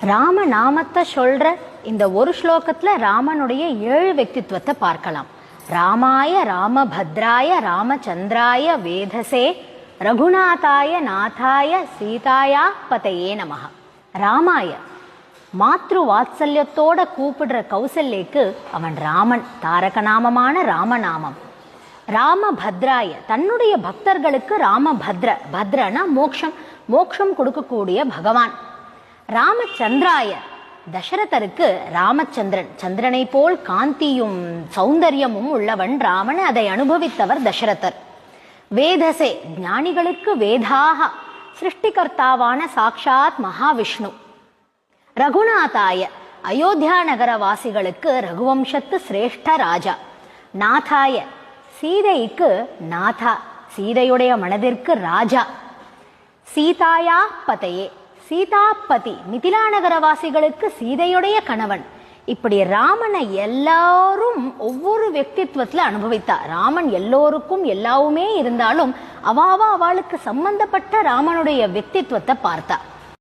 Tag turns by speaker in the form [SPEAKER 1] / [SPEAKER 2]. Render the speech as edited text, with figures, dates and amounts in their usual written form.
[SPEAKER 1] ராம நாமத்தை சொல்ற இந்த ஒரு ஸ்லோகத்துல ராமனுடைய 7 व्यक्तित्वத்தை பார்க்கலாம். ராமாய ராமபத்ராய ராமச்சந்திராய வேதசே ரகுநாதாய நாதாய சீதாயா பதையே நமஹ. ராமாய மாத்ரு வாத்சல்யத்தோட கூப்பிடுற கௌசல்யக்கு அவன் ராமன், தாரக நாமமான ராமநாமம். ராமபத்ராய தன்னுடைய பக்தர்களுக்கு ராமபத்ர, பத்ரனா மோக்ஷம், மோக்ஷம் கொடுக்கக்கூடிய பகவான். ராமச்சந்திராய தசரதருக்கு ராமச்சந்திரன், சந்திரனை போல் காந்தியும் சௌந்தரியமும் உள்ளவன் ராமன், அதை அனுபவித்தவர் தசரதர். வேதசே ஞானிகளுக்கு வேதாக, சிருஷ்டிகர்த்தாவான சாக்ஷாத் மகாவிஷ்ணு. ரகுநாதாய அயோத்தியா நகரவாசிகளுக்கு ரகுவம்சத்து சிரேஷ்ட ராஜா. நாதாய சீதைக்கு நாதா, சீதையுடைய மனதிற்கு ராஜா. சீதாயா பதையே சீதாபதி, மிதிலா நகரவாசிகளுக்கு சீதையுடைய கணவன். இப்படி ராமனை எல்லாரும் ஒவ்வொரு व्यक्तित्वத்துல அனுபவித்தார். ராமன் எல்லோருக்கும் எல்லாவுமே இருந்தாலும் அவளுக்கு சம்பந்தப்பட்ட ராமனுடைய व्यक्तित्वத்தை பார்த்தா.